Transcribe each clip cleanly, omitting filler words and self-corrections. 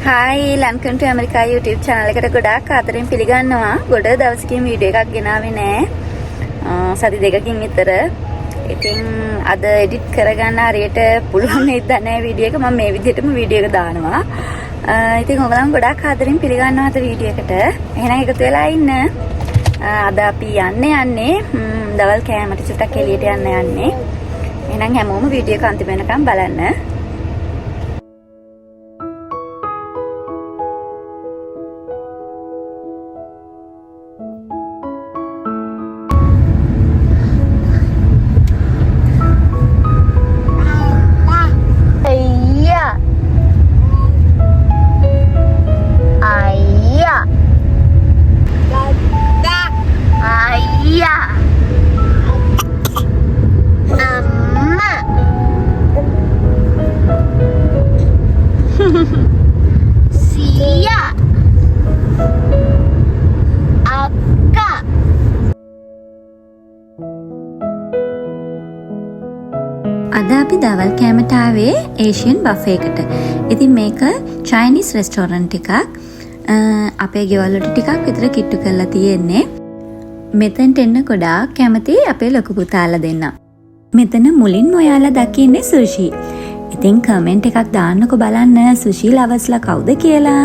Hi Lankan ටු America YouTube channel එකට ගොඩාක් ආදරෙන් පිළිගන්නවා. ගොඩ දවසකින් වීඩියෝ එකක් ගෙනාවේ නෑ. සති දෙකකින් විතර. ඉතින් අද එඩිට් කරගන්න හරියට පුළුවන් නේද නැහැ වීඩියෝ එක. මම මේ විදිහටම වීඩියෝ එක දානවා. ඉතින් ඔයගොල්ලන් ගොඩාක් ආදරෙන් පිළිගන්නවා අද වීඩියෝ එකට. එහෙනම් එකතු වෙලා ඉන්න. අද අපි යන්නේ දවල් කෑමට චුට්ටක් එළියට යන්නේ. එහෙනම් හැමෝම වීඩියෝ එක අන්තිම වෙනකම් බලන්න. අද අපි දවල් කෑමට ආවේ ඒෂියන් බෆේ එකට. ඉතින් මේක චයිනීස් රෙස්ටෝරන්ට් එකක්. අපේ ගෙවල් වලට ටිකක් විතර කිට්ටු කරලා තියෙන්නේ. මෙතනට එන්න ගොඩාක් කැමති අපේ ලොකු පුතාලා දෙන්න. මෙතන මුලින්ම ඔයාලා දකින්නේ සුෂි. ඉතින් කමෙන්ට් එකක් දාන්නකෝ බලන්න සුෂි ලවර්ස්ලා කවුද කියලා.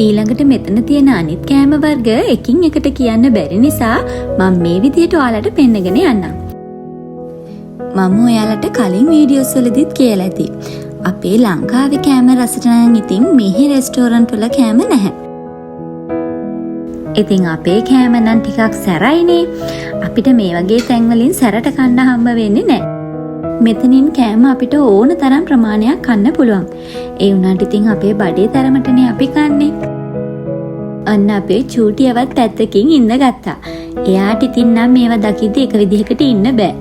ඊළඟට මෙතන තියෙන අනිත් කෑම වර්ග එකින් එකට කියන්න බැරි නිසා මම මේ විදිහට ඔයාලට පෙන්නගෙන යන්නම්. මම ඔයාලට කලින් වීඩියෝස් වලදීත් කියලා ඇති. අපේ ලංකාවේ කෑම රසට නම් ඉතින් මෙහි රෙස්ටෝරන්ට් වල කෑම නැහැ. ඉතින් අපේ කෑම නම් ටිකක් සැරයිනේ. අපිට මේ වගේ තැන් වලින් සැරට කන්න හම්බ වෙන්නේ නැහැ. මෙතනින් කෑම අපිට ඕන තරම් ප්‍රමාණයක් කන්න පුළුවන්. ඒ වුණාට ඉතින් අපේ බඩේ තරමටනේ අපි කන්නේ. අන්න අපේ චූටියවත් පැත්තකින් ඉන්න ගත්තා. එයාට ඉතින් නම් මේවා දකිද්දි එක විදිහකට ඉන්න බෑ.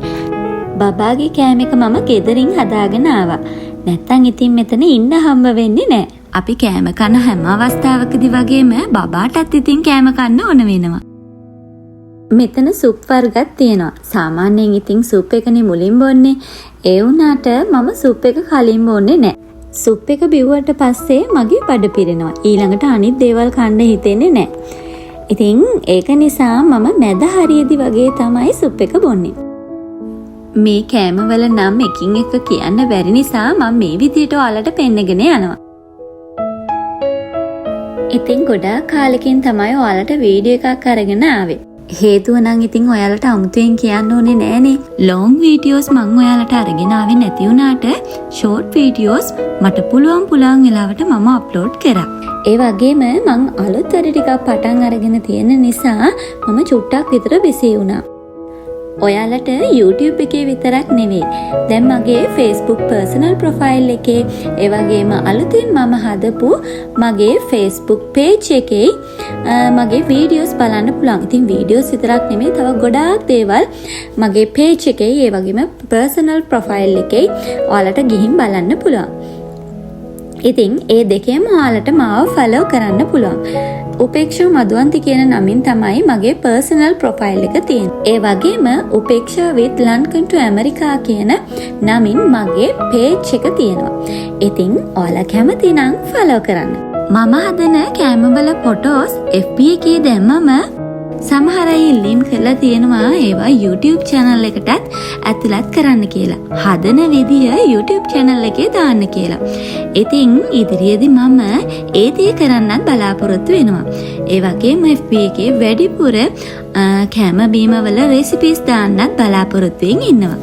බබාගේ කෑම එක මම ගෙදරින් හදාගෙන ආවා. නැත්තම් ඉතින් මෙතන ඉන්න හම්බ වෙන්නේ නැහැ. අපි කෑම කන හැම අවස්ථාවකදී වගේම බබාටත් ඉතින් කෑම කන්න ඕන වෙනවා. මෙතන සුප් වර්ගත් තියෙනවා. සාමාන්‍යයෙන් ඉතින් සුප් එකනේ මුලින් බොන්නේ. ඒ වුණාට මම සුප් එක කලින් බොන්නේ නැහැ. සුප් එක බිව්වට පස්සේ මගේ බඩ පිරෙනවා. ඊළඟට අනිත් දේවල් කන්න හිතෙන්නේ නැහැ. ඉතින් ඒක නිසා මම මැද හරියේදී වගේ තමයි සුප් එක බොන්නේ. මේ කෑමවල නම් එකින් එක කියන්න බැරි නිසා මම මේ විදිහට ඔයාලට පෙන්නගෙන යනවා. ඉතින් ගොඩාක් කාලෙකින් තමයි ඔයාලට වීඩියෝ එකක් අරගෙන ආවේ. හේතුව නම් ඉතින් ඔයාලට අමුතුවෙන් කියන්න ඕනේ නෑනේ. ලොං වීඩියෝස් මම ඔයාලට අරගෙන ආවේ නැති වුණාට ෂෝට් වීඩියෝස් මට පුළුවන් වෙලාවට මම අප්ලෝඩ් කරා. ඒ වගේම මං අලුත් වැඩ ටිකක් පටන් අරගෙන තියෙන නිසා මම චුට්ටක් විතර බිසි වුණා. ඔයාලට YouTube එකේ විතරක් නෙවෙයි. දැන් මගේ Facebook personal profile එකේ ඒ වගේම අලුතින් මම හදපු මගේ Facebook page එකේ මගේ videos බලන්න පුළුවන්. ඉතින් videos විතරක් නෙමෙයි තව ගොඩාක් දේවල් මගේ page එකේ ඒ වගේම personal profile එකේ ඔයාලට ගිහින් බලන්න පුළුවන්. ඉතින් ඒ දෙකේම ඔයාලට මාව follow කරන්න පුළුවන්. උපේක්ෂා මදුවන්ති කියන නමින් තමයි මගේ personal profile එක තියෙන්නේ. ඒ වගේම උපේක්ෂා with London to America කියන නමින් මගේ page එක තියෙනවා. ඉතින් ඔයාලා කැමති නම් follow කරන්න. මම හදන කැමවල photos FB එකේ දැම්මම සමහර අය ඉල්ලීම් කරලා තියෙනවා ඒවා YouTube channel එකටත් ඇතුළත් කරන්න කියලා. හදන විදිය YouTube channel එකේ දාන්න කියලා. ඉතින් ඉදිරියේදී මම ඒ දේ කරන්නත් බලාපොරොත්තු වෙනවා. ඒ වගේම FB එකේ වැඩිපුර කැම බීම වල recipes දාන්නත් බලාපොරොත්තුෙන් ඉන්නවා.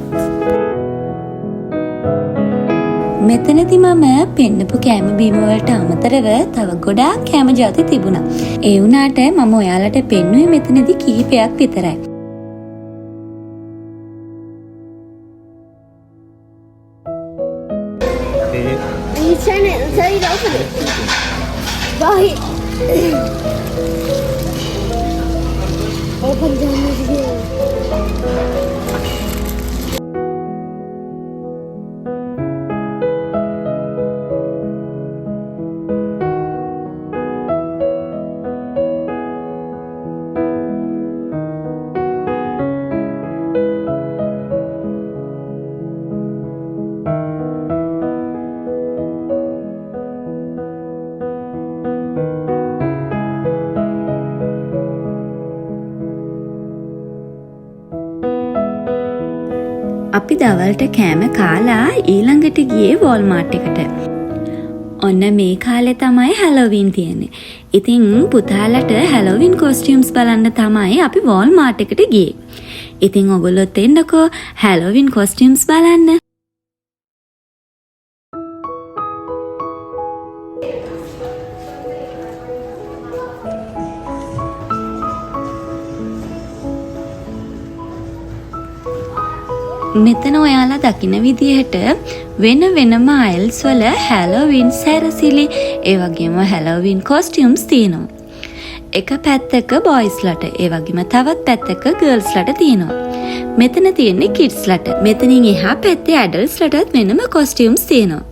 මෙතනදී මම පෙන්නපු කෑම බීම වලට අමතරව තව ගොඩාක් කෑම ಜಾති තිබුණා. ඒ වුණාට මම ඔයාලට පෙන්නුවේ මෙතනදී කීපයක් විතරයි. අපි දවල්ට කෑම කාලා ඊළඟට ගියේ වෝල්මාර්ට් එකට. ඔන්න මේ කාලේ තමයි හැලෝවින් තියෙන්නේ. ඉතින් පුතාලට හැලෝවින් කොස්ටියුම්ස් බලන්න තමයි අපි වෝල්මාර්ට් එකට ගියේ. ඉතින් ඔයගොල්ලොත් එන්නකෝ හැලෝවින් කොස්ටියුම්ස් බලන්න. මෙතන ඔයාලා දකින විදිහට වෙන වෙනම අයිල්ස් වල හැලෝවින් සැරසිලි ඒ වගේම හැලෝවින් කොස්ටියුම්ස් තියෙනවා. එක පැත්තක බොයිස්ලට ඒ වගේම තවත් පැත්තක ගර්ල්ස්ලට තියෙනවා. මෙතන තියෙන්නේ කිඩ්ස්ලට. මෙතනින් එහා පැත්තේ ඇඩල්ට්ස්ලටත් වෙනම කොස්ටියුම්ස් තියෙනවා.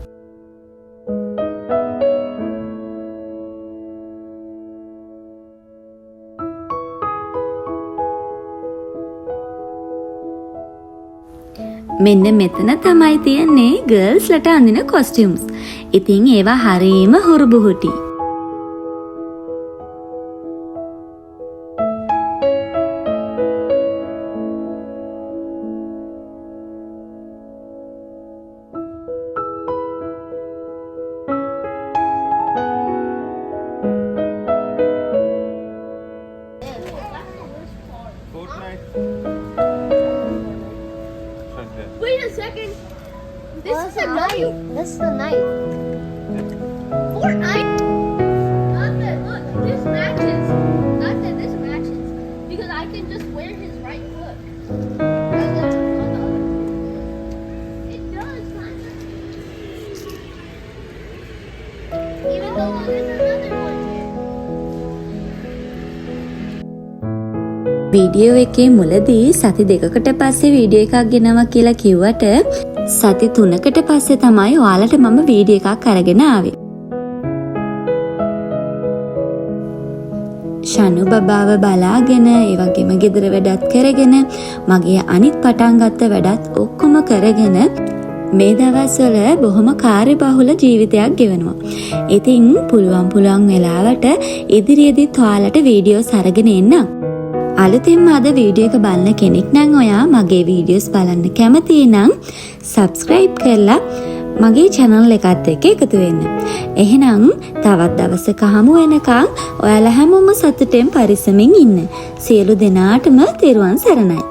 මෙන්න මෙතන තමයි තියෙන්නේ ගර්ල්ස්ලට අඳින කොස්ටියුම්ස්. ඉතින් ඒවා හරීම හුරුබුහුටි. Wait a second. This is a knife. This is the knife. Fortnite. Not that. Look, this matches. Not that this matches, because I can just wear his right foot. It does kind of. Even though there's another one here. Video එකේ මුලදී සති 2කට පස්සේ video එකක් ගෙනවා කියලා කිව්වට සති 3කට පස්සේ තමයි ඔයාලට මම වීඩියෝ එකක් අරගෙන ආවේ. ෂනු බබාව බලාගෙන ඒ වගේම ගෙදර වැඩත් කරගෙන මගේ අනිත් පටන් ගත්ත වැඩත් ඔක්කොම කරගෙන මේ දවස්වල බොහොම කාර්යබහුල ජීවිතයක් ගෙවනවා. ඉතින් පුළුවන් වෙලාවට ඉදිරියේදීත් ඔයාලට වීඩියෝස් අරගෙන එන්නම්. අලුතින්ම අද වීඩියෝ එක බලන කෙනෙක් නම් ඔයා මගේ වීඩියෝස් බලන්න කැමති නම් subscribe කරලා මගේ channel එකත් එක්ක එකතු වෙන්න. එහෙනම් තවත් දවසක හමු වෙනකන් ඔයාලා හැමෝම සතුටෙන් පරිස්සමින් ඉන්න. සියලු දෙනාටම තෙරුවන් සරණයි.